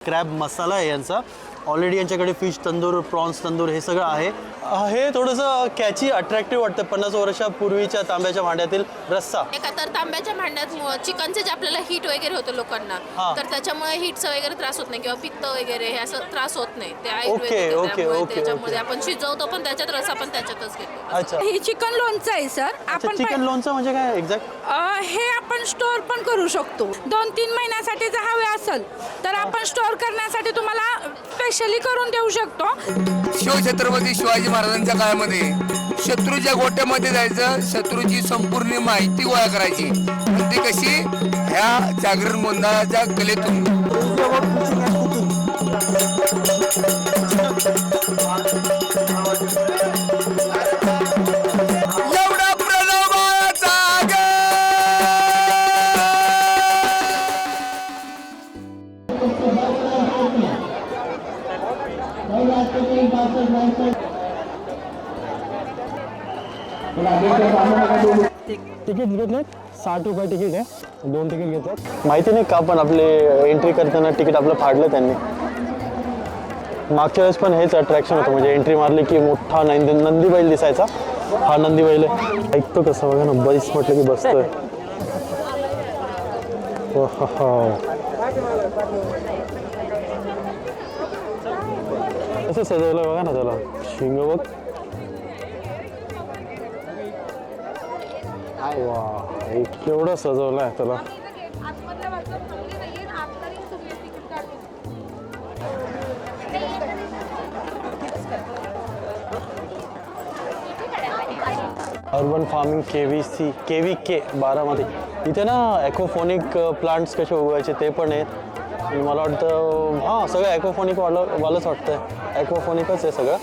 Crab मसाला आहे यांचा. Already यांच्याकडे फिश तंदूर, प्रॉन्स तंदूर हे सगळं आहे. हे थोडंसं कॅची अट्रॅक्टिव्ह वाटतं. 50 वर्षापूर्वीच्या तांब्याच्या भांड्यातील रस्सा. एका तर तांब्याच्या भांड्यात चिकनचे जे आपल्याला हीट वगैरे होतं लोकांना, तर त्याच्यामुळे हीटचा वगैरे त्रास होत नाही किंवा पित्त वगैरे हे असं त्रास होत नाही. ते ओके. त्याच्यामध्ये आपण शिजवतो पण त्याच्यात रस्सा पण त्याच्यातच घेतो. अच्छा, हे चिकन लोणचं आहे सर. आपण चिकन लोणचं म्हणजे काय एक्झॅक्ट? हे आपण स्टोअर पण करू शकतो. 2-3 महिन्यासाठी जर हवे असेल तर आपण स्टोअर करण्यासाठी तुम्हाला स्पेशली करून देऊ शकतो. शिवछत्रपती शिवाजी महाराजांच्या काळामध्ये शत्रूच्या गोट्यामध्ये जायचं, शत्रूची संपूर्ण माहिती गोळा करायची. आणि ती कशी ह्या जागरण गोंधळाच्या कलेतून. एवढा प्रलोभाचा तिकीट घेतलं 60 रुपये तिकीट आहे. 2 तिकीट घेतात. माहिती नाही का पण आपले एंट्री करताना तिकीट आपलं फाडलं त्यांनी. मागच्या वेळेस पण हेच अट्रॅक्शन होतं. म्हणजे एंट्री मारली की मोठा नंदी बैल दिसायचा. हा नंदी बैल आहे. ऐकतो कसं बघा ना, बरीच म्हटलं की बसतोय. कसं सजवलं बघा ना त्याला. शिंग बघ. वा, केवढं सजवलं आहे त्याला. Urban farming KVK Baramati. इथे ना ॲक्वाफोनिक प्लांट्स कसे उगवायचे ते पण आहेत. आणि मला वाटतं हां सगळं ॲक्वाफोनिक वालंच वाटतं. ॲक्वाफोनिकच आहे सगळं.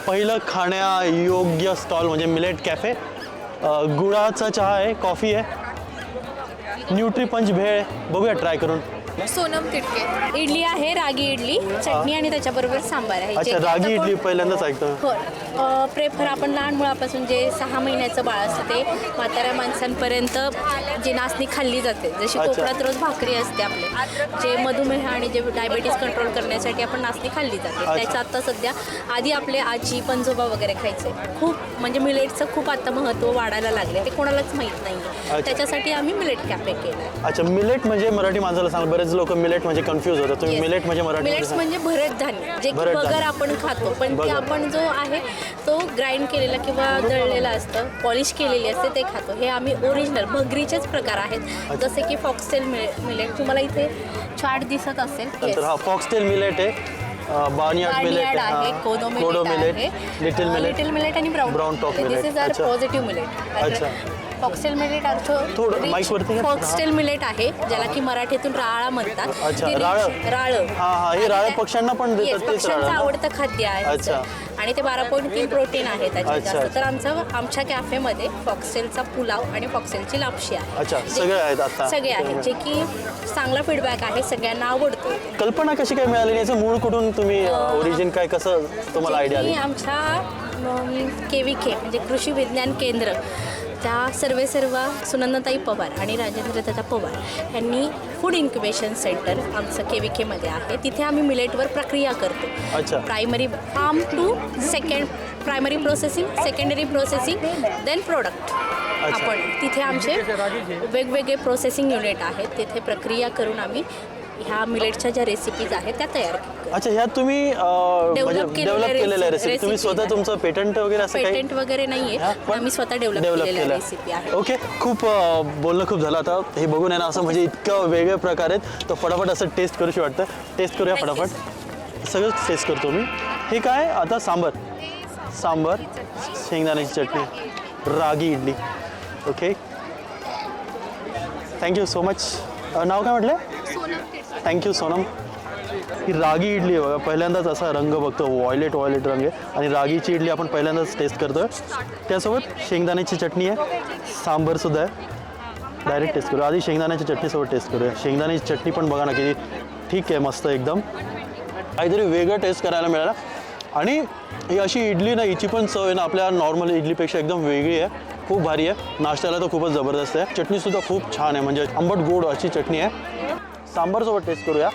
पहिलं खाण्यायोग्य स्टॉल म्हणजे मिलेट कॅफे. गुळाचा चहा आहे, कॉफी आहे, न्यूट्रीपंच भेळ आहे. बघूया ट्राय करून. सोनम तिटके. इडली आहे, रागी इडली, चटणी आणि त्याच्याबरोबर सांबार आहे. अच्छा, रागी इडली पहिल्यांदाच ऐकतो. हो, प्रेफर आपण लहान मुलापासून जे 6 महिन्याचं बाळ असतं ते म्हाताऱ्या माणसांपर्यंत जी नाचणी खाल्ली जाते. जशी कोकणात रोज भाकरी असते आपले, जे मधुमेह आणि जे डायबिटीज कंट्रोल करण्यासाठी आपण नाचणी खाल्ली जाते. त्याचं आता सध्या आधी आपले आजी पंजोबा वगैरे खायचे. खूप म्हणजे मिलेटचं खूप आता महत्त्व वाढायला लागले. ते कोणालाच माहीत नाही. त्याच्यासाठी आम्ही मिलेट कॅफे केलं. अच्छा, मिलेट म्हणजे मराठी माणसाला सांग. बरेच लोक मिलेट म्हणजे कन्फ्यूज होतात. तुम्ही मिलेट म्हणजे मराठी मिलेट्स म्हणजे भरड धान्य, जे की बगर आपण खातो, पण ते आपण जो आहे तो ग्राइंड केलेला किंवा दळलेला असतं, पॉलिश केलेली असते ते खातो. हे आम्ही ओरिजिनल भगरीचेच प्रकार आहेत. जसे की फॉक्सटेल मिलेट तुम्हाला इथे चार्ट दिसत असेल. तर हा फॉक्सटेल मिलेट आहे, बार्नियार्ड मिलेट आहे, कोडो मिलेट आहे, लिटिल मिलेट आणि brown top millet. This is our positive millet. अच्छा, फॉक्सटेल मिलेट अर्थ फॉक्सटेल मिलेट आहे, ज्याला की मराठीतून राळा म्हणतात. अच्छा, राळ. हा, हे राळ पक्ष्यांना पण देतात. पक्ष्यांचं आवडतं खाद्य आहे. अच्छा, आणि ते 12.3 प्रोटीन आहे त्याच्यात जास्त. तर आमच्या कॅफेमध्ये फॉक्सटेलचा पुलाव आणि फॉक्सटेलची लापशी आहे. अच्छा, सगळे आहेत आता. सगळे आहेत, जे की चांगला फीडबॅक आहे, सगळ्यांना आवडतो. कल्पना कशी काय मिळाली याचं मूळ कुठून? तुम्ही ओरिजिन काय, कसं तुम्हाला आयडिया आली? आमच्या KVK म्हणजे कृषी विज्ञान केंद्र, त्या सर्वेसर्वा सुनंदाताई पवार आणि राजेंद्रदादा पवार यांनी फूड इन्क्युबेशन सेंटर आमचं KVKमध्ये आहे. तिथे आम्ही मिलेटवर प्रक्रिया करतो. अच्छा, primary farm to primary processing, secondary processing, then product. आपण तिथे आमचे वेगवेगळे प्रोसेसिंग युनिट आहेत. तिथे प्रक्रिया करून आम्ही ह्या मिलेटच्या ज्या रेसिपीज आहेत त्या तयार करतो. अच्छा, ह्या तुम्ही डेव्हलप केलेल्या रेसिपी तुम्ही स्वतः? तुमचं पेटंट वगैरे असं काही? पेटंट वगैरे नाहीये, आम्ही स्वतः डेव्हलप केलेल्या रेसिपी आहे. ओके, खूप बोलणं खूप झालं. आता हे बघून आहे ना, असं म्हणजे इतकं वेगळे प्रकार आहेत, तर फटाफट असं टेस्ट करूशी वाटतं. टेस्ट करूया फटाफट. सगळं टेस्ट करतो मी. हे काय आता? सांबर, शेंगदाण्याची चटणी, ragi idli. Okay, thank you so much. नाव काय म्हटलं? थँक्यू सोनम. ही रागी इडली आहे बघा. पहिल्यांदाच असा रंग बघतो, व्हायलेट रंग आहे. आणि रागीची इडली आपण पहिल्यांदाच टेस्ट करतो आहे. त्यासोबत शेंगदाण्याची चटणी आहे, सांबरसुद्धा आहे. डायरेक्ट टेस्ट करू. आधी शेंगदाण्याच्या चटणीसोबत टेस्ट करूया. शेंगदाण्याची चटणी पण बघा ना किती ठीक आहे, मस्त एकदम. काहीतरी वेगळं टेस्ट करायला मिळालं. आणि ही अशी इडली ना, हिची पण चव आहे ना आपल्या नॉर्मल इडलीपेक्षा एकदम वेगळी आहे, खूप भारी आहे. नाश्त्याला तर खूपच जबरदस्त आहे. चटणीसुद्धा खूप छान आहे, म्हणजे आंबट गोड अशी चटणी आहे. सांबारसोबत टेस्ट करूया.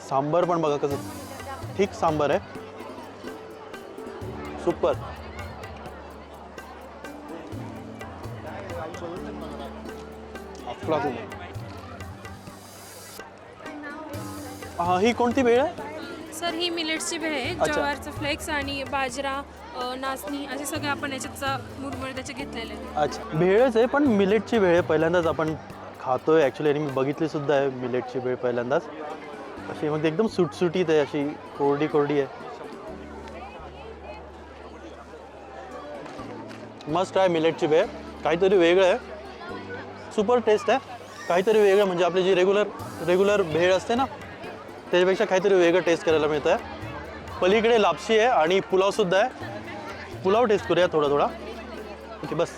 सांबार पण बघा कसं ठीक सांबार आहे, सुपर. ही कोणती भेळ आहे? सर ही मिलेट्सची भेळ आहे. अच्छा. जवारचं फ्लेक्स आणि बाजरा, नाचणी असे सगळे आपण याच्यात मुरमुरे त्याचे घेतलेले आहे. अच्छा, भेळच आहे पण मिलेटची भेळ आहे. पहिल्यांदाच आपण खातोय ॲक्च्युली, आणि मी बघितली सुद्धा आहे मिलेटची भेळ पहिल्यांदाच. अशी म्हणजे एकदम सुटसुटीत आहे, अशी कोरडी कोरडी आहे. मस्त ट्राय मिलेटची भेळ, काहीतरी वेगळं आहे, सुपर टेस्ट आहे. काहीतरी वेगळं म्हणजे आपली जी रेग्युलर भेळ असते ना त्याच्यापेक्षा काहीतरी वेगळं टेस्ट करायला मिळतं आहे. पलीकडे लापशी आहे आणि पुलावसुद्धा आहे. पुलाव टेस्ट करूया थोडा थोडा. ओके बस.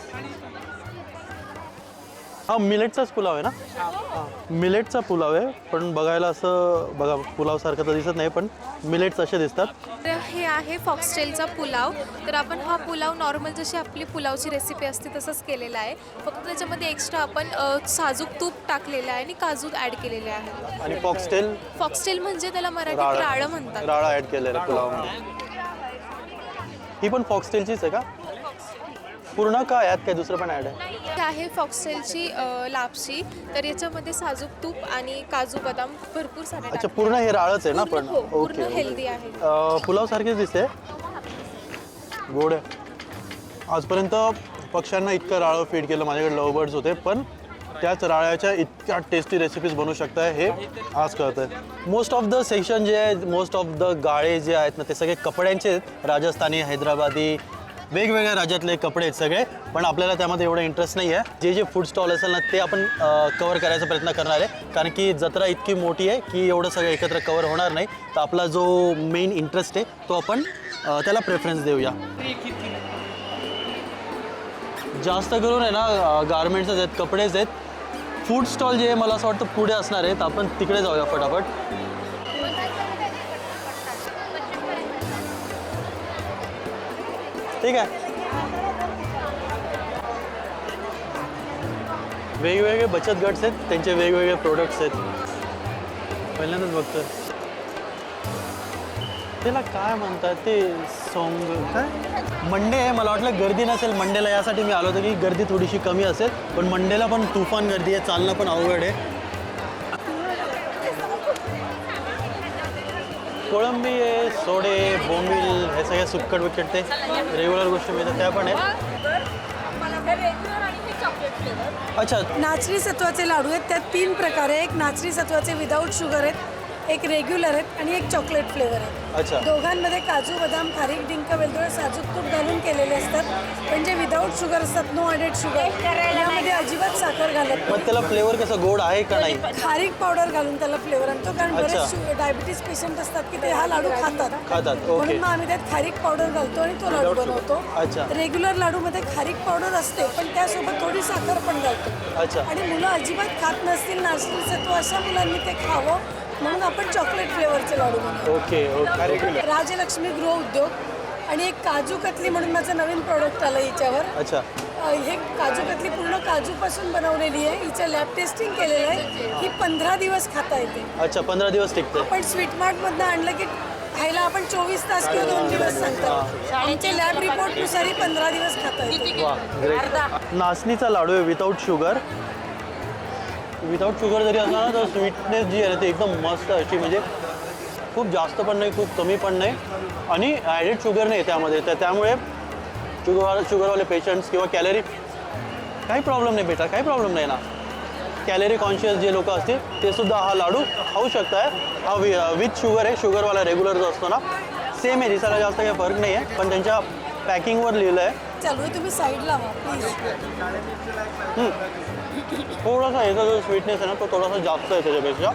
हा मिलेटचाच पुलाव आहे ना? हां, मिलेटचा पुलाव आहे, पण बघायला असं बघा पुलावसारखं तर दिसत नाही, पण मिलेट्स असे दिसतात. तर हे आहे फॉक्सटेलचा पुलाव. तर आपण हा पुलाव नॉर्मल जशी आपली पुलावची रेसिपी असते तसंच केलेला आहे, फक्त त्याच्यामध्ये एक्स्ट्रा आपण साजूक तूप टाकलेलं आहे आणि काजू ॲड केलेले आहे. आणि फॉक्सटेल फॉक्सटेल म्हणजे त्याला मराठीत राळं म्हणतात. राळा ॲड केलेला पुलावमध्ये. ही पण फॉक्सटेलचीच आहे का पूर्ण, का यात काय दुसरं पण ॲड आहे? ही आहे फॉक्सटेलची लापशी. तर याच्यामध्ये साजूक तूप आणि काजू बदाम भरपूर सारे अच्छा, पूर्ण हे राळच आहे ना पण? हो, पूर्ण ओके. हेल्दी आहे. पुलाव सारखेच दिसते, गोड आहे. आजपर्यंत पक्ष्यांना इतकं राळं फीड केलं, माझ्याकडे लव बर्ड्स होते, पण त्याच राळ्याच्या इतक्या टेस्टी रेसिपीज बनवू शकताय हे आज कळत आहे. मोस्ट ऑफ द सेक्शन जे आहे, मोस्ट ऑफ द गाळे जे आहेत ना ते सगळे कपड्यांचे आहेत. राजस्थानी, हैदराबादी, वेगवेगळ्या राज्यातले कपडे आहेत सगळे, पण आपल्याला त्यामध्ये एवढा इंटरेस्ट नाही आहे. जे जे फूड स्टॉल असेल ना ते आपण कवर करायचा प्रयत्न करणार आहे, कारण की जत्रा इतकी मोठी आहे की एवढं सगळं एकत्र कवर होणार नाही. तर आपला जो मेन इंटरेस्ट आहे तो आपण त्याला प्रेफरन्स देऊया. जास्त करून आहे ना गारमेंट्सच आहेत, कपडेच आहेत. फूड स्टॉल जे आहे मला असं वाटतं पुढे असणार आहेत, आपण तिकडे जाऊया फटाफट. ठीक आहे. वेगवेगळे बचत गट आहेत, त्यांचे वेगवेगळे प्रोडक्ट्स आहेत. पहिल्यांदाच बघतोय त्याला काय म्हणतात ते सॉंग, काय मंडे आहे. मला वाटलं गर्दी नसेल मंडेला, यासाठी मी आलो होतो की गर्दी थोडीशी कमी असेल, पण मंडेला पण तुफान गर्दी आहे, चालणं पण अवघड आहे. कोळंबी आहे, सोडे, बोंबील, हे सगळे सुक्कट विकट ते रेग्युलर गोष्टी मिळतात त्या पण आहेत. अच्छा, नाचणी सत्वाचे लाडू आहेत, त्यात 3 प्रकार आहे. एक नाचणी सत्वाचे विदाऊट शुगर आहेत, एक रेग्युलर आहेत आणि एक चॉकलेट फ्लेवर आहे. अच्छा. दोघांमध्ये काजू बदाम, खारीक, डिंक, वेलदोडे, साजूक तूप घालून केलेले असतात. पण जे विदाऊट शुगर असतात, नो ॲडेड शुगर, यामध्ये अजिबात साखर घालत नाही. मग त्याला फ्लेवर कसं गोड आहे का नाही? खारीक पावडर घालून त्याला फ्लेवर आणतो, कारण अच्छा. बरेच डायबिटीज पेशंट असतात की ते हा लाडू खातात. खातात, ओके. म्हणून मग आम्ही त्यात खारीक पावडर घालतो आणि तो लाडू बनवतो. अच्छा. रेग्युलर लाडूमध्ये खारीक पावडर असते, पण त्यासोबत थोडी साखर पण घालतो. अच्छा. आणि मुलं अजिबात खात नसतील नाचणी सत्व, अशा मुलांनी ते खावं म्हणून आपण चॉकलेट फ्लेवरचे लाडू बनवतो. Okay okay. राजलक्ष्मी गृह उद्योग आणि एक काजू कतली म्हणून माझं नवीन प्रोडक्ट आलं हिच्यावर. अच्छा. हे काजू कतली पूर्ण काजूपासून बनवलेली आहे. हिचं लॅब टेस्टिंग केलेलं आहे. ही 15 दिवस खाता येते. अच्छा, 15 दिवस टिकते. आपण स्वीट मार्टमधनं आणलं की खायला आपण 24 तास किंवा 2 दिवस सांगतात. आमच्या लॅब रिपोर्टनुसार 15 दिवस खाता येते. वा, ग्रेट. नाचणीचा लाडू आहे विदाऊट शुगर. विदाऊट शुगर जरी असला ना तर स्वीटनेस जी आहे ते एकदम मस्त अशी, म्हणजे खूप जास्त पण नाही खूप कमी पण नाही, आणि ॲडेड शुगर नाही त्यामध्ये. तर त्यामुळे शुगरवाले पेशंट्स किंवा कॅलरी काही प्रॉब्लेम नाही बेटा, काही प्रॉब्लेम नाही ना. कॅलरी कॉन्शियस जे लोक असतील ते सुद्धा हा लाडू खाऊ शकताय. हा विथ शुगर आहे. शुगरवाला रेग्युलर जो असतो ना सेम आहे, दिसायला जास्त काही फरक नाही आहे, पण त्यांच्या पॅकिंगवर लिहिलं आहे. चालू आहे, तुम्ही साईडला व्हा प्लीज. थोडासा ह्याचा जो स्वीटनेस आहे ना तो थोडासा जास्त आहे त्याच्यापेक्षा,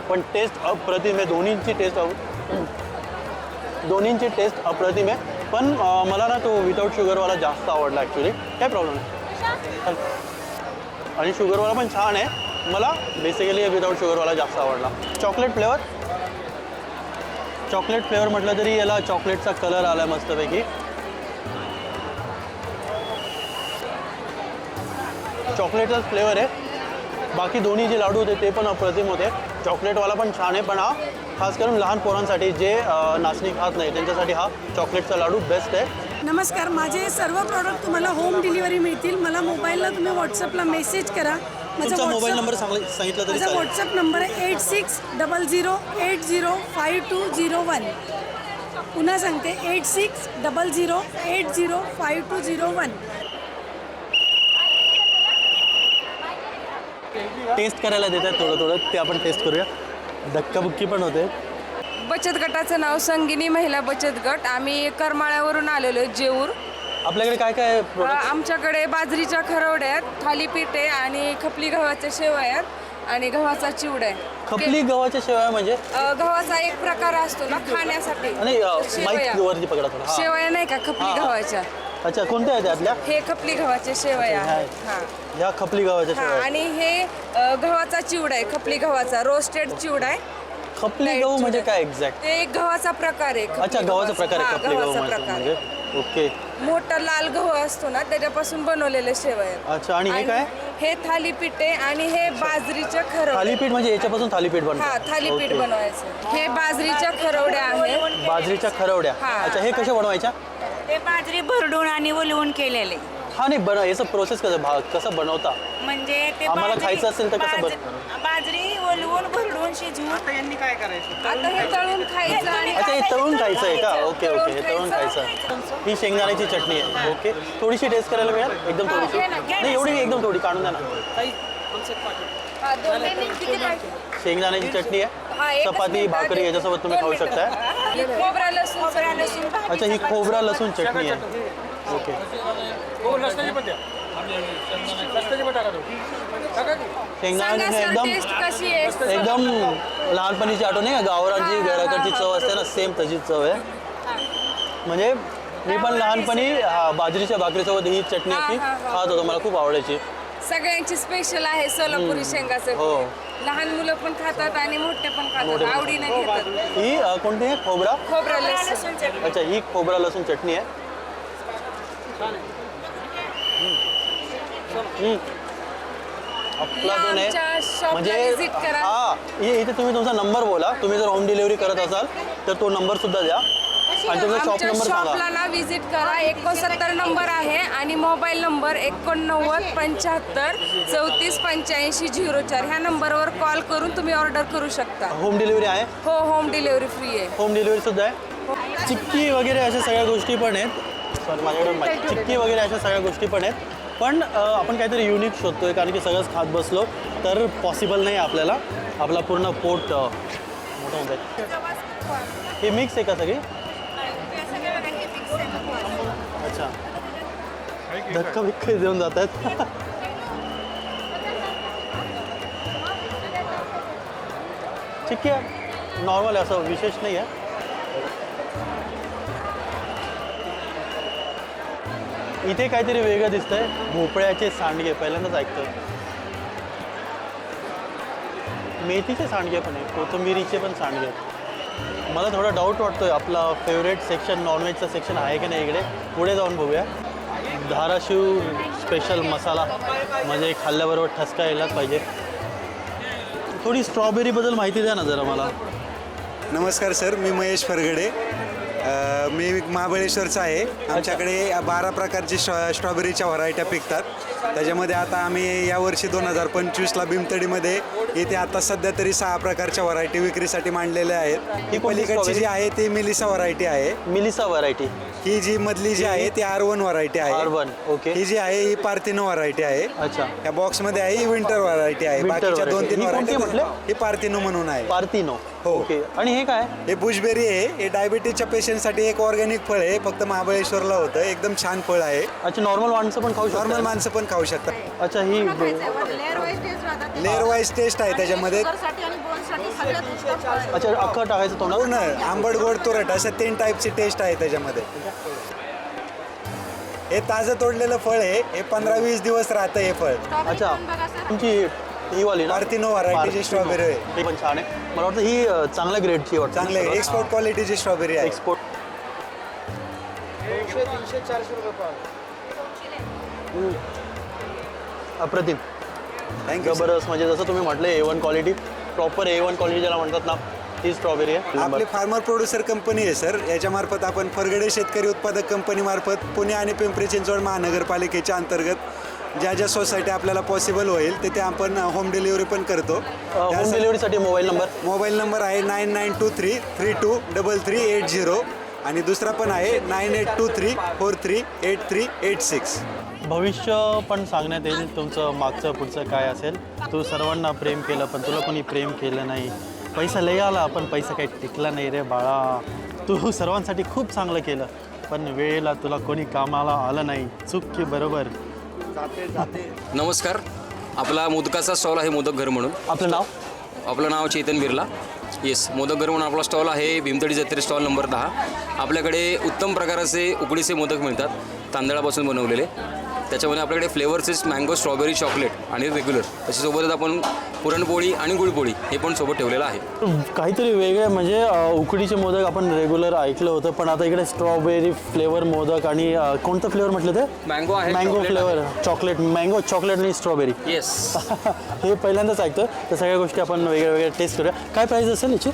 पण टेस्ट अप्रतिम आहे. दोन्हींची टेस्ट अप्रतिम आहे. पण मला ना तो विदाऊट शुगरवाला जास्त आवडला ॲक्च्युली. काय प्रॉब्लेम नाही, आणि शुगरवाला पण छान आहे. मला बेसिकली विदाऊट शुगरवाला जास्त आवडला. चॉकलेट फ्लेवर म्हटलं तरी याला चॉकलेटचा कलर आला आहे मस्तपैकी. चॉकलेटचाच फ्लेवर आहे. बाकी दोन्ही जे लाडू होते ते पण अप्रतिम होते. चॉकलेटवाला पण छान आहे, पण हा खास करून लहान पोरांसाठी जे नाचणी खात नाही त्यांच्यासाठी हा चॉकलेटचा लाडू बेस्ट आहे. नमस्कार, माझे सर्व प्रॉडक्ट तुम्हाला होम डिलिव्हरी मिळतील. मला मोबाईलला तुम्ही व्हॉट्सअपला मेसेज करा. तुमचा मोबाईल नंबर सांगितलं तरी माझा चालेल. व्हॉट्सअप नंबर आहे 8600805201. पुन्हा सांगते 8600805201. टेस्ट करायला देतात थोडं ते आपण टेस्ट करूया. धक्काबुक्की पण होते. बचत गटाचं नाव संगिनी महिला बचत गट. आम्ही करमाळ्यावरून आलेलो आहे, जेऊर. आपल्याकडे काय काय product? आमच्याकडे बाजरीच्या खरवड्या आहेत, थालीपीठ आहे आणि खपली गव्हाच्या शेवया आहेत आणि गव्हाचा चिवडा आहे. खपली गव्हाच्या शेवया म्हणजे गव्हाचा एक प्रकार असतो ना खाण्यासाठी. आणि शेवया. माईक वरती पकडा थोडं. हां. शेवया नाही का खपली गव्हाच्या, अच्छा, कोणत्या आहेत त्यातल्या? हे खपली गव्हाच्या शेवया आहेत. हां ह्या खपली गव्हाच्या हां शेवया. आणि हे गव्हाचा चिवडा आहे, खपली गव्हाचा रोस्टेड चिवडा आहे. खपली गहू म्हणजे काय एक्झॅक्ट? ते एक गव्हाचा प्रकार आहे. खपली अच्छा, गव्हाचा प्रकार आहे हां, खपली गहू गव्हाचा म्हणजे. ओके. मोठा लाल गहू असतो ना त्याच्यापासून बनवलेले शेवया आहेत. अच्छा, आणि हे काय? हे थालीपीठ आहे आणि हे बाजरीच्या खरवड्या. थालीपीठ म्हणजे याच्यापासून थालीपीठ बनतं? हा, थालीपीठ ओके. बनवायचं. हे बाजरीच्या खरवड्या आहेत. बाजरीच्या खरवड्या. हा. अच्छा, हे कशा बनवायच्या? ते बाजरी भरडून आणि ओलवून केलेले. हा, नाही याचं प्रोसेस कसं बनवता? म्हणजे ते आम्हाला बाजरी- खायचं असेल तर कसं बाजरी ओलवून भरडून शिजवून. आता हे तळून खायचं आणि अच्छा, हे तळून खायचं आहे का? ओके हे तळून खायचं. ही शेंगदाण्याची चटणी आहे. ओके, थोडीशी टेस्ट करायला मिळेल? एकदम थोडीशी नाही, एवढी एकदम थोडी काढून द्या ना. हा, दोन किती पाहिजे? शेंगदाण्याची चटणी हा, आहे, एकच चपाती मिनिट. भाकरी याच्यासोबत तुम्ही खाऊ शकताय. हे खोबरा लसूण अच्छा, ही खोबरा लसूण चटणी आहे. ओके. शेंगदाणे हे टेस्ट कशी आहे? एकदम लहानपणीची आठवण आहे का? गावरांची घराकडची चव असते ना, सेम तशीच चव आहे. म्हणजे मी पण लहानपणी बाजरीच्या भाकरीसोबत ही चटणी अशी खात होतो. मला खूप आवडायची. सगळ्यांची स्पेशल आहे सोलापुरी शेंगाचं. हो. लहान मुलं पण खातात आणि मोठे पण खातात, आवडीने घेतात. ही कोणती आहे? खोबरा लसूण. अच्छा, ही खोबरा लसूण चटणी आहे. आपला जो नाही आमच्या शॉपला म्हणजे visit करा. इथे तुम्ही तुमचा नंबर बोला. तुम्ही जर होम डिलिव्हरी करत असाल तर तो नंबर सुद्धा द्या आणि तुमचा शॉप आमच्या नंबर सांगा. शॉपला ना व्हिजिट करा. 69 नंबर आहे आणि मोबाईल नंबर 8975348504. ह्या नंबरवर कॉल करून तुम्ही ऑर्डर करू शकता. होम डिलिव्हरी आहे? हो, होम डिलिव्हरी फ्री आहे. होम डिलिव्हरी सुद्धा आहे. चिक्की वगैरे अशा सगळ्या गोष्टी पण आहेत. सॉरी, माझ्याकडे चिक्की वगैरे अशा सगळ्या गोष्टी पण आहेत. पण आपण काहीतरी युनिक शोधतोय, कारण की सगळंच खात बसलो तर पॉसिबल नाही आपल्याला. आपला पूर्ण पोट मोठं होत आहे. हे मिक्स आहे का सगळी? अच्छा, धक्का बिक्का देऊन जात आहेत. चिक्की आहे, नॉर्मल आहे, असं विशेष नाही आहे. इथे काहीतरी वेगळं दिसतंय. भोपळ्याचे सांडगे पहिल्यांदाच ऐकतोय. मेथीचे सांडगे पण आहे, कोथिंबिरीचे पण सांडगे आहेत. मला थोडा डाऊट वाटतोय आपला फेवरेट सेक्शन नॉनव्हेजचा सेक्शन आहे की नाही इकडे. पुढे जाऊन बघूया. धाराशिव स्पेशल मसाला म्हणजे खाल्ल्याबरोबर ठसका यायलाच पाहिजे. थोडी स्ट्रॉबेरीबद्दल माहिती द्या ना जरा मला. नमस्कार सर, मी महेश फरगडे. मी महाबळेश्वरचा आहे. आमच्याकडे 12 प्रकारची स्ट्रॉबेरीच्या व्हरायट्या पिकतात. त्याच्यामध्ये आता आम्ही यावर्षी 2025ला भीमतडीमध्ये इथे आता सध्या तरी 6 प्रकारच्या व्हरायटी विक्रीसाठी मांडलेल्या आहेत. ही पलीकडची जी आहे ती मिलिसा व्हरायटी आहे. मिलिसा व्हरायटी. ही जी मधली जी आहे ती R1 व्हरायटी आहे. R1, okay. ही जी आहे ही पार्थिनो व्हरायटी आहे. अच्छा, या बॉक्समध्ये आहे ही विंटर व्हरायटी आहे. Winter बाकीच्या variety. 2-3 ही कोणती व्हरायटी म्हटलं? ही पार्थिनो म्हणून आहे. पार्थिनो. हो. ओके. आणि हे काय? हे बुशबेरी आहे. हे डायबिटीजच्या पेशंटसाठी एक ऑर्गॅनिक फळ आहे. फक्त महाबळेश्वरला होतं. एकदम छान फळ आहे. अच्छा, नॉर्मल माणसं पण खाऊ शकतात? नॉर्मल माणसं पण खाऊ शकतात. अच्छा, ही लेअर वाईज टेस्ट आहे त्याच्यामध्ये. अच्छा, अख्खं टाकायचं तोंडात? पूर्ण आंबट गोड तुरट अशा 3 टाईपची टेस्ट आहे त्याच्यामध्ये. हे ताजं तोडलेलं फळ आहे. हे 15-20 दिवस राहतं हे फळ. अच्छा, तुमची ही वाली ना पार्थिनो व्हरायटीची स्ट्रॉबेरी आहे. ही पण छान आहे. मला वाटतं ही चांगल्या ग्रेडची वाटतं. चांगले एक्सपोर्ट क्वालिटीची स्ट्रॉबेरी आहे. एक्सपोर्ट. अप्रतिम. थँक्यू. जबरदस्त. म्हणजे जसं तुम्ही म्हटलं A1 quality, proper A1 quality ज्याला म्हणतात ना, ती स्ट्रॉबेरी आहे. आपली फार्मर प्रोड्युसर कंपनी आहे सर. याच्यामार्फत आपण फरगडे शेतकरी उत्पादक कंपनीमार्फत पुणे आणि पिंपरी चिंचवड महानगरपालिकेच्या अंतर्गत ज्या ज्या सोसायटी आपल्याला पॉसिबल होईल तिथे आपण होम डिलिव्हरी पण करतो. होम डिलिव्हरीसाठी मोबाईल नंबर आहे 9923323380 आणि दुसरा पण आहे 9823438386. भविष्य पण सांगण्यात येईल तुमचं मागचं पुढचं काय असेल. तू सर्वांना प्रेम केलं पण तुला कोणी प्रेम केलं नाही. पैसा लय आला पण पैसा काही टिकला नाही रे बाळा. तू सर्वांसाठी खूप चांगलं केलं पण वेळेला तुला कोणी कामाला आलं नाही. चूक की बरोबर. नमस्कार. आपला मोदकाचा स्टॉल आहे मोदक घर म्हणून. आपलं नाव चेतन बिर्ला. येस, मोदक घर म्हणून आपला स्टॉल आहे. भीमतडी जत्रे स्टॉल नंबर 10. आपल्याकडे उत्तम प्रकाराचे उकडीचे मोदक मिळतात तांदळापासून बनवलेले. त्याच्यामध्ये आपल्याकडे फ्लेवर्सेस मँगो, स्ट्रॉबेरी, चॉकलेट आणि रेग्युलर. त्याच्यासोबतच आपण पुरणपोळी आणि गुळपोळी हे पण सोबत ठेवलेलं आहे. काहीतरी वेगळे म्हणजे उकडीचे मोदक आपण रेग्युलर ऐकलं होतं पण आता इकडे स्ट्रॉबेरी फ्लेवर मोदक आणि कोणतं फ्लेवर म्हटलं ते? मँगो आहे, mango flavour, chocolate, mango, chocolate आणि स्ट्रॉबेरी. येस. हे पहिल्यांदाच ऐकतं. तर सगळ्या गोष्टी आपण वेगळ्या वेगळ्या टेस्ट करूया. काय प्राईस असेल याची?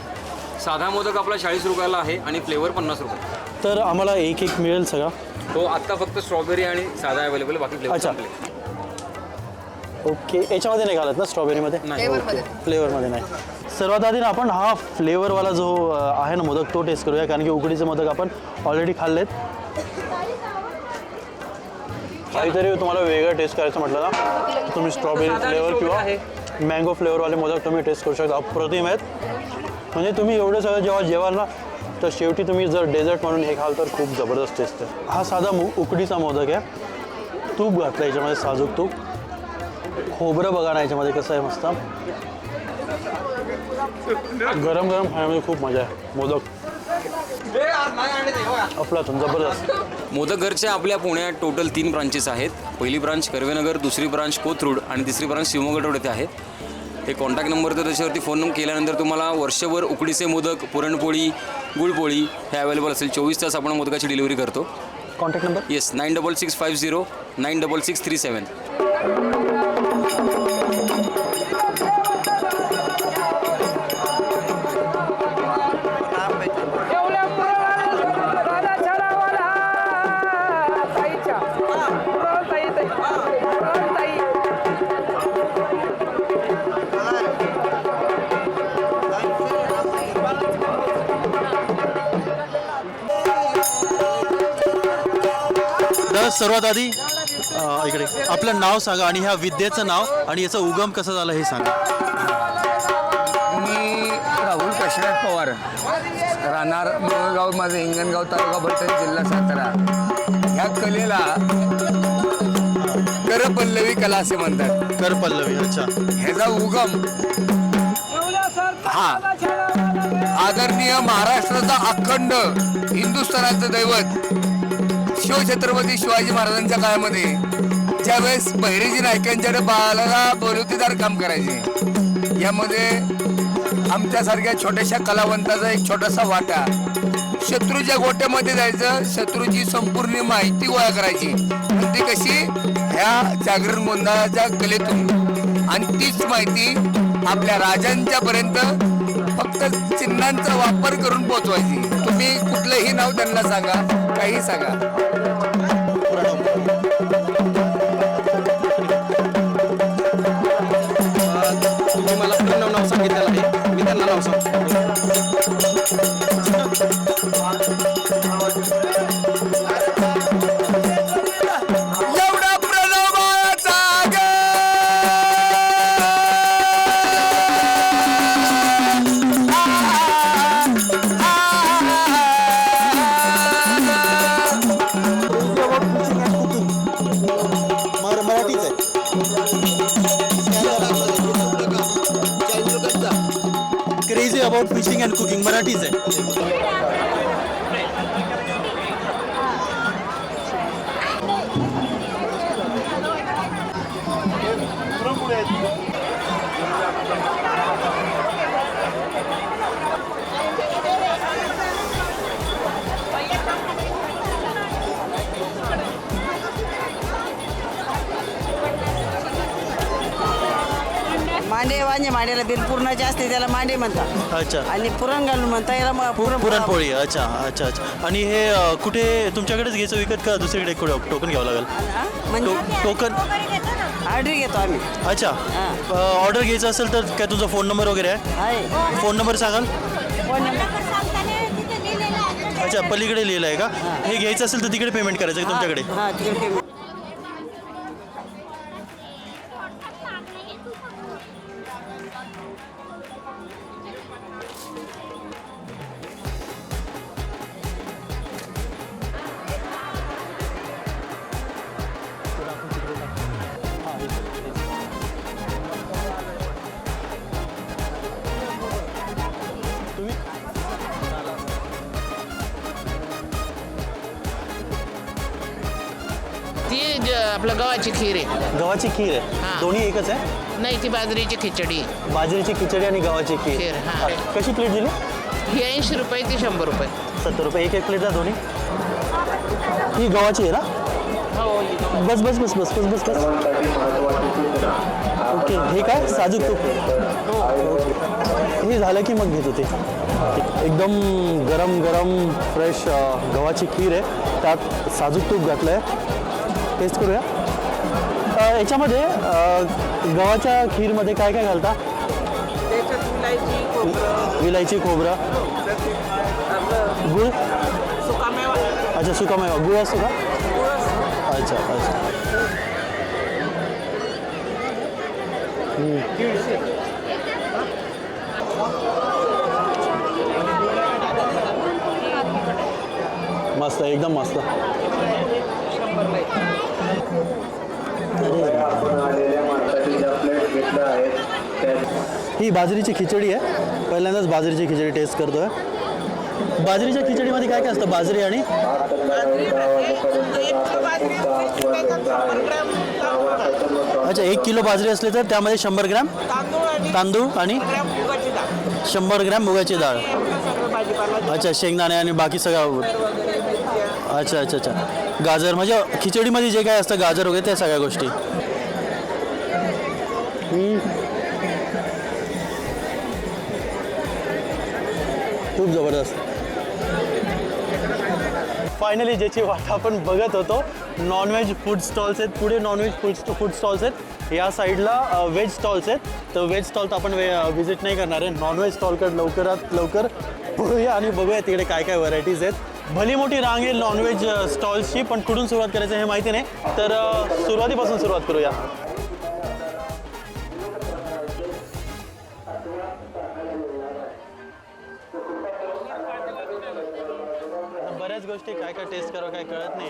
साधा मोदक आपला 40 रुपयाला आहे आणि फ्लेवर 50 रुपये. तर आम्हाला एक एक मिळेल सगळा. तो आत्ता फक्त स्ट्रॉबेरी आणि साधा अवेलेबल, बाकी फ्लेवर अच्छा. ओके. याच्यामध्ये नाही घालत ना स्ट्रॉबेरीमध्ये? फ्लेवरमध्ये नाही. सर्वात आधी ना आपण हा फ्लेवरवाला जो आहे ना मोदक तो टेस्ट करूया कारण की उकडीचे मोदक आपण ऑलरेडी खाल्लेत. काहीतरी तुम्हाला वेगळं टेस्ट करायचं म्हटलं ना तुम्ही स्ट्रॉबेरी फ्लेवर किंवा मँगो फ्लेवरवाले मोदक तुम्ही टेस्ट करू शकता. अप्रतिम आहेत. म्हणजे तुम्ही एवढं सगळं जेव्हा जेवाल ना तर शेवटी तुम्ही जर डेझर्ट म्हणून हे खाल तर खूप जबरदस्त टेस्ट आहे. हा साधा उकडीचा मोदक आहे. तूप घातलं याच्यामध्ये, साजूक तूप. खोबरं बघा ना याच्यामध्ये कसं आहे मस्त. गरम गरम खाण्यामध्ये खूप मजा आहे. मोदक अफलातून जबरदस्त. मोदक घरच्या आपल्या पुण्यात टोटल 3 ब्रांचेस आहेत. पहिली ब्रांच कर्वेनगर, दुसरी ब्रांच कोथरूड आणि तिसरी ब्रांच शिवमोगा रोड येथे आहे. हे कॉन्टॅक्ट नंबर तर त्याच्यावरती फोन नंबर केल्यानंतर तुम्हाला वर्षभर उकडीचे मोदक, पुरणपोळी, गुळपोळी हे अवेलेबल असेल. 24 तास आपण मोदकाची डिलिव्हरी करतो. Contact number? येस, 96650 96637. तर सर्वात आधी इकडे आपलं नाव सांगा आणि ह्या विद्येचं नाव आणि याचा उगम कसा झाला हे सांगा. मी राहुल काशीनाथ पवार, राहणार मुळगाव, माझं हिंगणगाव, तालुका पैठण, जिल्हा सातारा. ह्या कलेला करपल्लवी कला असे म्हणतात. करपल्लवी. अच्छा. ह्याचा उगम हा आदरणीय महाराष्ट्राचा अखंड हिंदुस्थानाचं दैवत शिवछत्रपती शिवाजी महाराजांच्या काळामध्ये ज्यावेळेस बहिरेजी नायकांच्या बाळाला बोलवतीदार काम करायचे, यामध्ये आमच्यासारख्या छोट्याशा कलावंताचा एक छोटासा वाटा. शत्रूच्या गोट्यामध्ये जायचं, शत्रूची संपूर्ण माहिती गोळा करायची. ती कशी? ह्या जागरण गोंधळाच्या कलेतून. आणि तीच माहिती आपल्या राजांच्या पर्यंत फक्त चिन्हांचा वापर करून पोहोचवायची. तुम्ही कुठलंही नाव त्यांना सांगा, काही सांगा. तुम्ही मला पूर्ण नाव सांगितलेलं आहे, मी त्यांना नाव सांगतो. एवढा प्रणवाचा मराठीच आहे. Crazy about fishing and cooking मराठीच आहे. मांडे वांजे मांड्याला बिल पूर्णाचे असते त्याला मांडे म्हणतात अच्छा आणि पुरण घालून म्हणता याला पुरणपोळी. अच्छा अच्छा अच्छा. आणि हे कुठे तुमच्याकडेच घ्यायचं विकत का दुसरीकडे कुठे टोकन घ्यावं लागेल? टोकन ऑर्डर घेतो आम्ही. अच्छा. ऑर्डर घ्यायचं असेल तर काय तुमचा फोन नंबर वगैरे आहे? फोन नंबर सांगाल? अच्छा, पलीकडे लिहिलं आहे का? हे घ्यायचं असेल तर तिकडे पेमेंट करायचं आहे तुमच्याकडे? हां तिकडे पेमेंट. ती आपलं गव्हाची खीर आहे. गव्हाची खीर आहे? हां. दोन्ही एकच आहे? नाही, ती बाजरीची खिचडी. बाजरीची खिचडी आणि गव्हाची खीर. खीर, हां. कशी प्लेट दिली? ही 80 रुपये, ती 100 रुपये. 70 रुपये. एक प्लेट द्या दोन्ही. ही गव्हाची आहे ना? हो. बस बस बस बस बस बस बस. ओके. हे काय साजूक तूप? हे झालं की मग घेत होते. एकदम गरम गरम फ्रेश गव्हाची खीर आहे, त्यात साजूक तूप घातलं आहे. टेस्ट करूया. याच्यामध्ये गव्हाच्या खीरमध्ये काय काय घालता? विलायची, खोबरं, गुळ. अच्छा, सुकामेवा. गुळ असतो का? अच्छा अच्छा. मस्त, एकदम मस्त. ही बाजरीची खिचडी आहे. पहिल्यांदाच बाजरीची खिचडी टेस्ट करतोय. बाजरीच्या खिचडीमध्ये काय काय असतं? बाजरी आणि अच्छा, 1 किलो बाजरी असली तर त्यामध्ये 100 ग्रॅम तांदूळ आणि 100 ग्रॅम मुगाची डाळ. अच्छा, शेंगदाणे आणि बाकी सगळं. अच्छा अच्छा अच्छा. गाजर म्हणजे खिचडीमध्ये जे काय असतं गाजर वगैरे त्या सगळ्या गोष्टी. खूप जबरदस्त. फायनली ज्याची वाट आपण बघत होतो, नॉनव्हेज फूड स्टॉल्स आहेत. पुढे नॉनव्हेज फूड स्टॉल्स आहेत, या साईडला व्हेज स्टॉल्स आहेत. तर व्हेज स्टॉल तर आपण व्हिजिट नाही करणार आहे. नॉनव्हेज स्टॉलकडे लवकरात लवकर पळूया आणि बघूया तिकडे काय काय व्हरायटीज आहेत. भली मोठी रांग आहे नॉनव्हेज स्टॉल्सची, पण कुठून सुरुवात करायचं हे माहिती नाही. तर सुरुवातीपासून सुरुवात करूया. बऱ्याच गोष्टी काय काय टेस्ट करावं काय कळत नाही.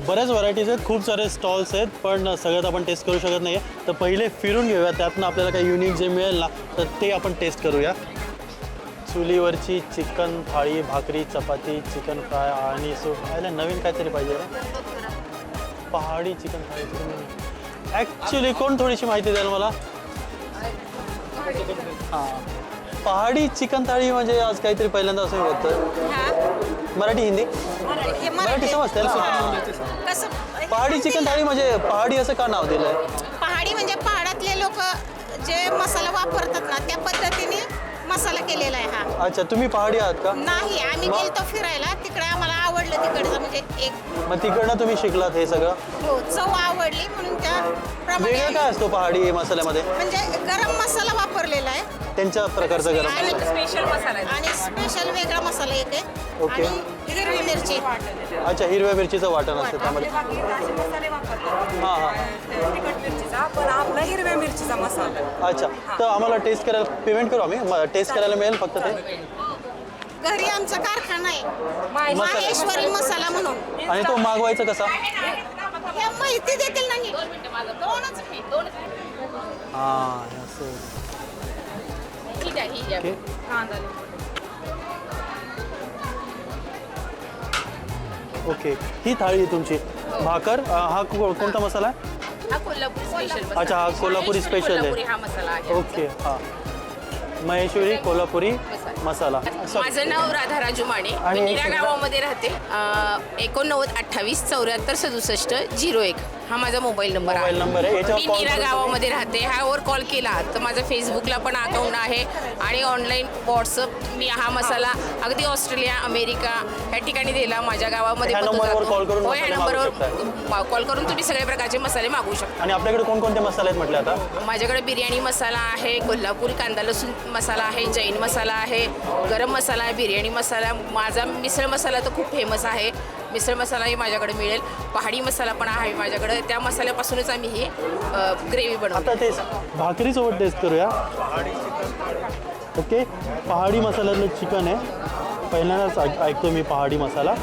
बऱ्याच व्हरायटीज आहेत, खूप सारे स्टॉल्स आहेत, पण सगळ्यात आपण टेस्ट करू शकत नाही आहे. तर पहिले फिरून घेऊया, त्यातनं आपल्याला काही युनिक जे मिळेल ना तर ते आपण टेस्ट करूया. चुलीवरची चिकन थाळी, भाकरी, चपाती, चिकन फ्राय आणि याला नवीन काहीतरी पाहिजे रे. पहाडी चिकन थाळी. ॲक्च्युली कोण थोडीशी माहिती द्याल मला? हां, पहाडी चिकन थाळी म्हणजे आज काहीतरी पहिल्यांदा असं होतं. मराठी, हिंदी? मराठी समजते ना. पहाडी चिकन थाळी म्हणजे पहाडी असं का नाव दिलंय? पहाडी म्हणजे पहाडातले लोक जे मसाला वापरतात ना त्या पद्धतीने मसाला केलेला आहे हा. अच्छा, तुम्ही पहाडी आहात का? नाही, आम्ही गेलतो फिरायला तिकडे, आम्हाला आवडलं तिकडचं म्हणजे एक. मग तिकडनं तुम्ही शिकलात हे सगळं? हो, चव आवडली म्हणून त्याप्रमाणे. वेगळं काय असतो पहाडी मसाल्यामध्ये? म्हणजे गरम मसाला वापरलेला आहे त्यांच्या प्रकारचा गरम मसाला. स्पेशल मसाला आणि स्पेशल वेगळा मसाला एक आहे. ओके. आणि हिरवी मिरची. अच्छा, हिरव्या मिरचीचं वाटण असतं त्यामध्ये. हां हां. पण आपला हिरव्या मिरचीचा मसाला. अच्छा, तर आम्हाला टेस्ट करायला पेमेंट करू आम्ही? टेस्ट करायला मिळेल फक्त ते? घरी आमचा कारखाना आहे माहेश्वरी मसाला म्हणून. आणि तो मागवायचा कसा? हे माहिती देतील नाही. दोनच. हां, असं. ओके. ओके, ही थाळी आहे तुमची. भाकर हा कोणता मसाला आहे? हा कोल्हापुरी स्पेशल. अच्छा, हा कोल्हापुरी स्पेशल आहे. हा मसाला आहे. ओके, हां, महेश्वरी कोल्हापुरी मसाला. माझं नाव राधा राजू माने. आणि मी नीरा गावामध्ये राहते. 89 28 74 67 01 हा माझा मोबाईल नंबर मोबाईल नंबर आहे. याच्यावर मी call नीरा करून गावामध्ये राहते. ह्यावर कॉल केला तर माझं फेसबुकला पण अकाउंट आहे आणि ऑनलाईन व्हॉट्सअप. मी हा मसाला अगदी ऑस्ट्रेलिया, अमेरिका ह्या ठिकाणी दिला. माझ्या गावामध्ये ह्या पण तो नंबरवर जातो. call करून हो, ह्या मसाले मागवू नंबरवर कॉल करून तुम्ही सगळे प्रकारचे मसाले मागवू शकता. आणि आपल्याकडे कोणकोणते मसाले आहेत म्हटले आता? माझ्याकडे बिर्याणी मसाला आहे, कोल्हापुरी कांदा लसूण मसाला आहे, जैन मसाला आहे, गरम मसाला आहे, बिर्याणी मसाला. माझा मिसळ मसाला तर खूप फेमस आहे. मिसळ मसालाही माझ्याकडे मिळेल. पहाडी मसाला पण आहे माझ्याकडे. त्या मसाल्यापासूनच आम्ही ही ग्रेव्ही बनवतो. आता ते भाकरीसोबत टेस्ट करूया. ओके, पहाडी मसाल्यातलं चिकन आहे. पहिल्यांदाच ऐकतो मी पहाडी मसाला.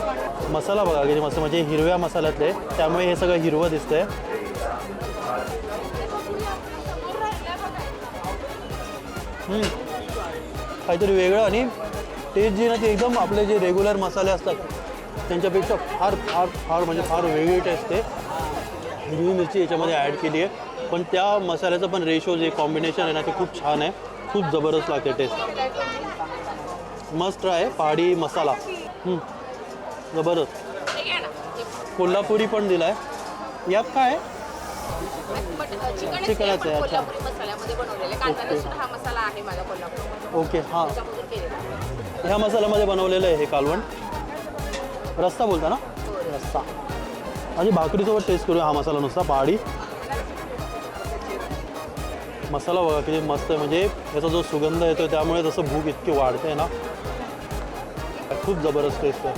मसाला बघा किती मस्त, म्हणजे हिरव्या मसाल्यातले आहे, त्यामुळे हे सगळं हिरवं दिसतंय. काहीतरी वेगळं आणि टेस्ट जी ना ती एकदम आपले जे रेग्युलर मसाले असतात त्यांच्यापेक्षा फार फार फार म्हणजे फार वेगळी टेस्ट आहे. हिरवी मिरची याच्यामध्ये ॲड केली आहे, पण त्या मसाल्याचं पण रेशो जे कॉम्बिनेशन आहे ना ते खूप छान आहे. खूप जबरदस्त लागते टेस्ट. मस्त ट्राय पहाडी मसाला. जबरदस्त. कोल्हापुरी पण दिला आहे. यात काय आहे? चिकनाचं आहे. अच्छा, मसाल्यामध्ये बनवलेले कांदा लसूण हा मसाला आहे माझा कोल्हापूर. ओके, हां, ह्या मसाल्यामध्ये बनवलेलं आहे हे कालवण. रस्सा बोलता ना? रस्सा. आणि भाकरीसोबत टेस्ट करूया हा मसाला नुसता पहाडी मसाला. बघा किती मस्त आहे, म्हणजे याचा जो सुगंध येतो त्यामुळे जसं भूक इतकी वाढते ना, खूप जबरदस्त टेस्ट आहे.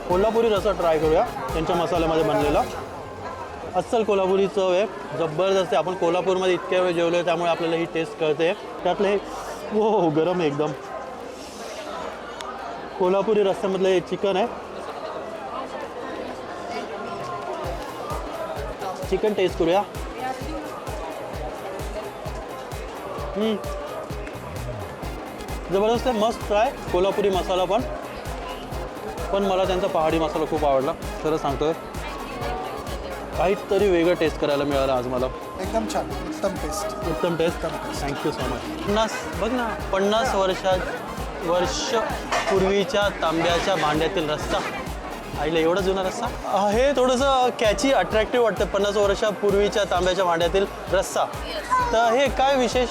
कोल्हापुरी रस्सा ट्राय करूया त्यांच्या मसाल्यामध्ये बनलेला. अस्सल कोल्हापुरी चव आहे, जबरदस्त आहे. आपण कोल्हापूरमध्ये इतक्या वेळ जेवलो आहे त्यामुळे आपल्याला ही टेस्ट कळते. त्यातलं हे हो गरम आहे एकदम. कोल्हापुरी रस्स्यामधलं हे चिकन आहे. चिकन टेस्ट करूया. जबरदस्त आहे, मस्त ट्राय. कोल्हापुरी मसाला पण मला त्यांचा पहाडी मसाला खूप आवडला, खरं सांगतोय. काहीतरी वेगळं टेस्ट करायला मिळालं आज मला. एकदम छान, उत्तम टेस्ट. उत्तम टेस्ट. Thank you so much. बघ ना, 50 वर्ष पूर्वीच्या तांब्याच्या भांड्यातील रस्सा. आईला एवढा जुना रस्सा. हे थोडंसं कॅची अट्रॅक्टिव्ह वाटतं. 50 वर्षापूर्वीच्या तांब्याच्या भांड्यातील रस्सा. तर हे काय विशेष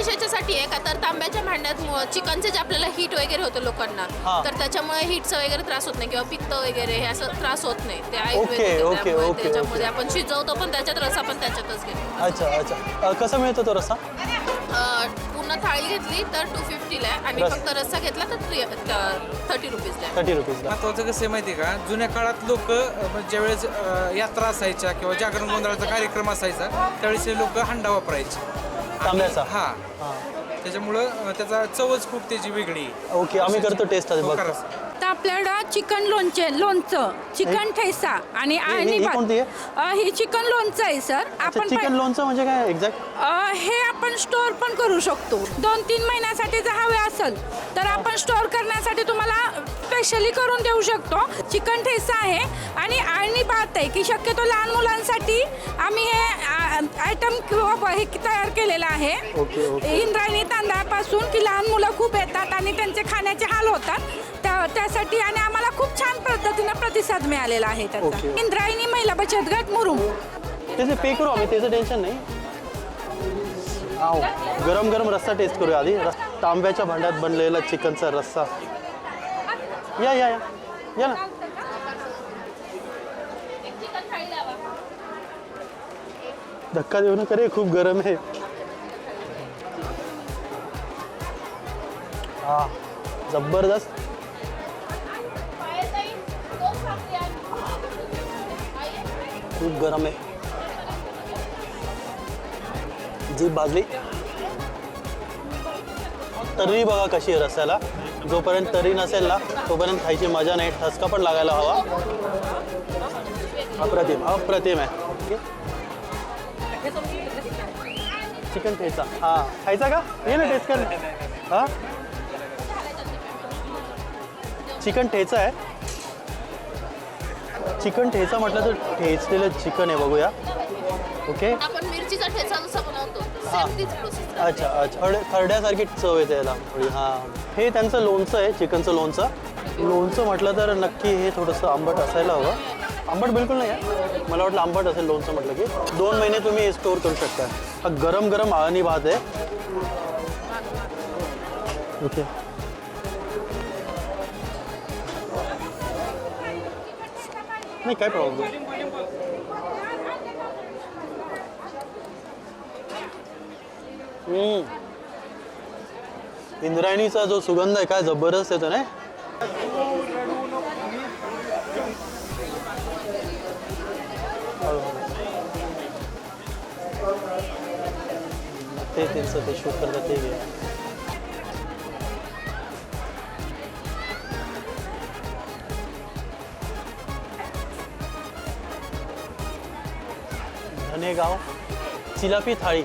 याच्यासाठी आहे का तर तांब्याच्या भांड्यात चिकनचे जे आपल्याला हीट वगैरे होतं लोकांना, तर त्याच्यामुळे हीटचा वगैरे त्रास होत नाही किंवा पित्त वगैरे हे असं त्रास होत नाही. ते आयुर्वेदिक त्याच्यामध्ये आपण शिजवतो पण त्याच्यात रस्सा पण त्याच्यातच घेतो. अच्छा अच्छा. कसा मिळतो तो रस्सा? पूर्ण थाळी घेतली तर 250ला आहे आणि फक्त रस्सा घेतला तर 30 रुपीजला. 30 रुपीजला. महत्वाचं कसं आहे माहिती आहे का, जुन्या काळात लोक ज्यावेळेस यात्रा असायच्या किंवा जागरण गोंधळाचा कार्यक्रम असायचा त्यावेळेस हे लोक हंडा वापरायचे तांब्याचा. हा, त्याच्यामुळं त्याचा चवच खूप त्याची वेगळी. ओके, आम्ही करतो टेस्ट आधी. बघ तर आपल्याकडं चिकन लोणचं, चिकन ठेसा आणि कोणती आहे? ही चिकन लोणचं आहे सर. आपण चिकन लोणचं म्हणजे काय एक्झॅक्ट? हे आपण स्टोअर पण करू शकतो. 2-3 महिन्यासाठी जर हवे असेल तर आपण स्टोअर करण्यासाठी तुम्हाला स्पेशली करून देऊ शकतो. चिकन ठेसा आहे आणि आळणी भात आहे की शक्यतो लहान मुलांसाठी आम्ही हे आयटम किंवा हे तयार केलेलं आहे. इंद्रायणी तांदळापासून की लहान मुलं खूप येतात आणि त्यांचे खाण्याचे हाल होतात त्यासाठी आणि आम्हाला खूप छान पद्धतीने प्रतिसाद मिळालेला आहे त्याचा. इंद्रायणी महिला बचत गट मुरुम. त्याचे पे करू आम्ही, त्याचं टेन्शन नाही. गरम गरम रस्सा टेस्ट करूया आधी. तांब्याच्या भांड्यात बनलेला चिकनचा रस्सा. या या या या ना. धक्का देऊ नका रे, खूप गरम आहे. हा, जबरदस्त. खूप गरम आहे. जीभ भाजली. तर्री बघा कशी आहे रस्स्याला. जोपर्यंत तर्री नसेल ना तोपर्यंत खायची मजा नाही. ठसका पण लागायला हवा. अप्रतिम आहे. चिकन ठेचा. हां, खायचा का? ये ना टेस्ट कर. हां, चिकन ठेचा आहे. चिकन ठेचा म्हटलं तर ठेचलेलं चिकन आहे, बघूया. ओके. आपण मिरचीचा ठेचा जसा बनवतो हां. सेम तीच प्रोसेस. अच्छा अच्छा, खरड्यासारखी चव येते याला. हां, हे त्यांचं लोणचं आहे, चिकनचं लोणचं. लोणचं म्हटलं तर नक्की हे थोडंसं आंबट असायला हवं. आंबट बिलकुल नाही आहे, मला वाटलं आंबट असेल लोणचं म्हटलं की. 2 महिने तुम्ही हे स्टोअर करू शकता. हा गरम गरम आळणी भात आहे. ओके. नाही काय प्रॉब्लेम. इंद्रायणीचा जो सुगंध आहे काय जबरदस्त येतो ना. ते त्यांचं ते शूट करतात ते घे. धनेगाव चिलापी थाळी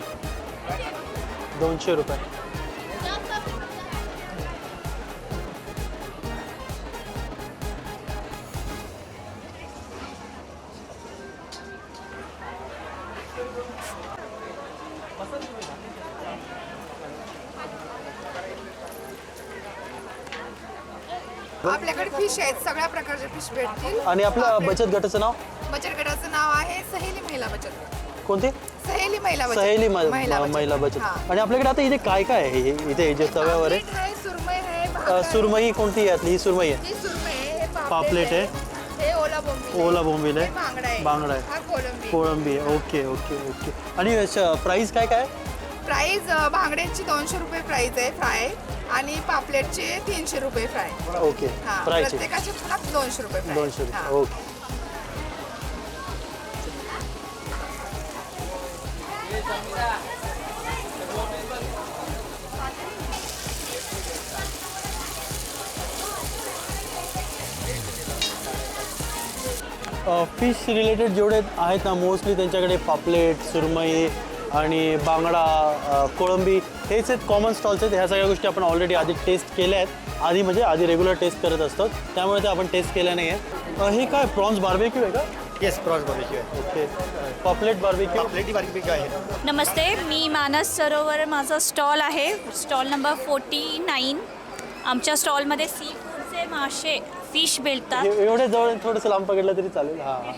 200 रुपये. आपल्याकडे फिश आहेत, सगळ्या प्रकारचे फिश भेटतील. आणि आपलं बचत गटाचं नाव? बचत गटाचं नाव आहे सहेली महिला बचत गट. कोणते? सहेली महिला बचत. सहेली महिला बचत. आणि आपल्याकडे आता इथे काय काय आहे? इथे जे तव्यावर आहे सुरमई आहे. सुरमई कोणती आहे यातली? ही सुरमई आहे. ही सुरमई आहे, पापलेट आहे, हे ओला बोंबील. ओला बोंबील आहे, बांगडा हा आहे, कोलंबी. कोळंबी आहे. Okay okay okay. आणि प्राईस काय काय? प्राईस बांगड्यांची 200 रुपये प्राईस आहे फ्राय आणि पापलेटचे 300 रुपये फ्राय. ओके. हा, फ्रायचे प्रत्येकाचे पुन्हा 200 रुपये fry. 200 हा. रुपये. ओके. फिश रिलेटेड जेवढे आहेत ना मोस्टली त्यांच्याकडे पापलेट, सुरमई आणि बांगडा, कोळंबी हेच आहेत कॉमन स्टॉल्स आहेत. ह्या सगळ्या गोष्टी आपण ऑलरेडी आधी टेस्ट केल्या आहेत. आधी रेग्युलर टेस्ट करत असतो, त्यामुळे ते आपण टेस्ट केल्या नाही आहे. हे काय प्रॉन्स बार्बेक्यू आहे का? येस, प्रॉन्स बार्बेक्यू आहे. ओके. पॉपलेट बार्बेक्यू. पॉपलेटी बार्बेक्यू आहे. नमस्ते, मी मानस सरोवर, माझा स्टॉल आहे, स्टॉल नंबर 49. आमच्या स्टॉलमध्ये सी फूडचे मासे, फिश भेटतात. एवढे जवळ थोडंसं लांब पकडलं तरी चालेल. हां.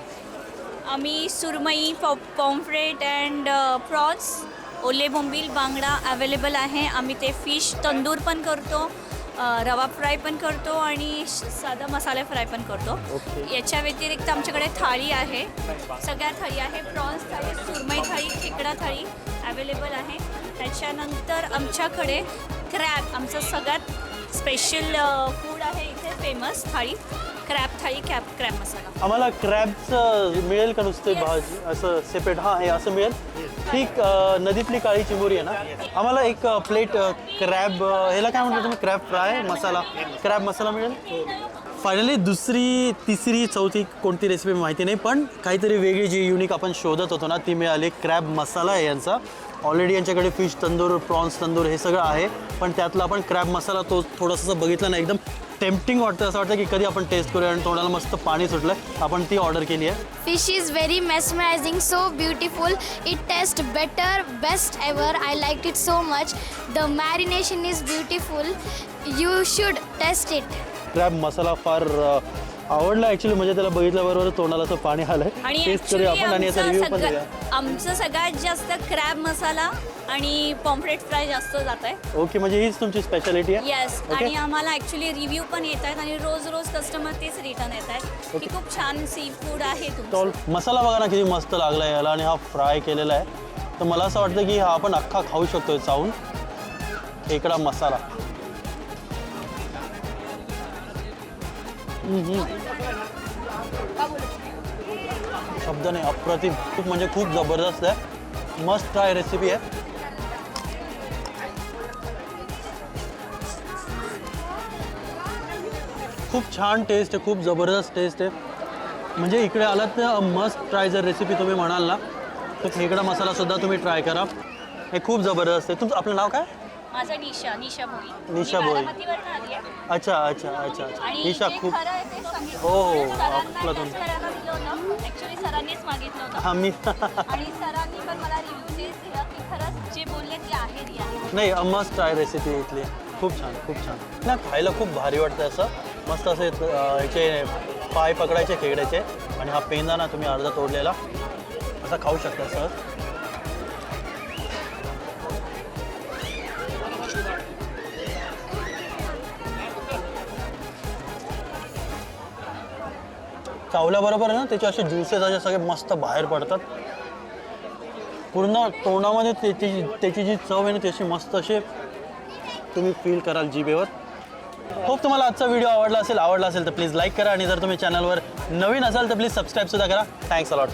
आम्ही सुरमई, पॉम्फ्रेट अँड प्रॉन्स, ओले बोंबील, बांगडा अवेलेबल आहे. आम्ही ते फिश तंदूर पण करतो, रवा फ्राय पण करतो आणि साधा मसाला फ्राय पण करतो. याच्या व्यतिरिक्त आमच्याकडे थाळी आहे, सगळ्या थाळी आहे. प्रॉन्स थाळी, सुरमई थाळी, खेकडा थाळी अवेलेबल आहे. त्याच्यानंतर आमच्याकडे क्रॅब, आमचं सगळ्यात स्पेशल फूड आहे इथे, फेमस थाळी, क्रॅब थाळी, क्रॅब मसाला. आम्हाला क्रॅबचं मिळेल का नुसते भाजी असं सेपरेट? हां, हे असं मिळेल. ठीक. नदीतली काळी चिंबोरी आहे ना. आम्हाला एक प्लेट क्रॅब, ह्याला काय म्हणतो तुम्ही? क्रॅब फ्राय मसाला, क्रॅब मसाला मिळेल. फायनली दुसरी, तिसरी, चौथी कोणती रेसिपी माहिती नाही, पण काहीतरी वेगळी जी युनिक आपण शोधत होतो ना ती मिळाली. क्रॅब मसाला आहे यांचा. ऑलरेडी यांच्याकडे फिश तंदूर, प्रॉन्स तंदूर हे सगळं आहे, पण त्यातला आपण क्रॅब मसाला तो थोडंसं बघितलं ना, एकदम टेम्पटिंग वाटतं. असं वाटतं की कधी आपण टेस्ट करूया आणि तोंडाला मस्त पाणी सुटलं. आपण ती ऑर्डर केली आहे. Fish is very mesmerizing, so beautiful. It tastes better, best ever. I liked it so much. The marination is beautiful. You should test it. Crab masala फार आवडला ॲक्च्युली, म्हणजे त्याला बघितल्याबरोबर तोंडाला असं पाणी आलं. टेस्ट करूया आपण आणि याचा रिव्ह्यू पण देऊया. आमचं सगळ्यात जास्त क्रॅब मसाला आणि पॉम्फ्रेट फ्राय जास्त जात आहे. ओके, म्हणजे हीच तुमची स्पेशालिटी आहे? येस. आणि आम्हाला ॲक्च्युली रिव्ह्यू पण येत आहेत आणि रोज कस्टमर तेच रिटर्न येत आहेत की खूप छान सी फूड आहे तुमचं. मसाला बघा ना किती मस्त लागला याला, आणि हा फ्राय केलेला आहे. तर मला असं वाटतं की हा आपण अख्खा खाऊ शकतोय चावून. खेकडा मसाला. शब्द नाही, अप्रतिम. खूप म्हणजे खूप जबरदस्त आहे. मस्ट ट्राय रेसिपी आहे. खूप छान टेस्ट आहे, खूप जबरदस्त टेस्ट आहे. म्हणजे इकडे आलात तर मस्ट ट्राय जर रेसिपी तुम्ही म्हणाल ना तर खेकडा मसालासुद्धा तुम्ही ट्राय करा. हे खूप जबरदस्त आहे. तुमचं आपलं नाव काय? माझा निशा भोई. निशा भोई. बारामतीवरून आली आहे. अच्छा अच्छा अच्छा अच्छा आणि निशा जे खूप खरं आहे ते सांगितलं. हो हो सरांना आपलं test करायला दिलं होतं. Actually सरांनीच मागितलं होतं. हां मी आणि सरांनी पण मला रिव्ह्यूज दिला की खरंच जे बोलले ते आहे ती आहे. नाही मस्त ट्राय रेसिपी इथली खूप छान ना खायला खूप भारी वाटतं असं मस्त असे ह्याचे पाय पकडायचे खेकड्याचे आणि हा पेंदा ना तुम्ही अर्धा तोडलेला असा खाऊ शकता सहज. चावल्याबरोबर आहे ना त्याचे असे ज्युसेस असे सगळे मस्त बाहेर पडतात पूर्ण तोंडामध्ये त्याची जी चव आहे ना त्याची मस्त अशी तुम्ही फील कराल जिभेवर. होप तुम्हाला आजचा व्हिडिओ आवडला असेल तर प्लीज लाईक करा आणि जर तुम्ही चॅनलवर नवीन असाल तर प्लीज सबस्क्राईबसुद्धा करा. Thanks a lot.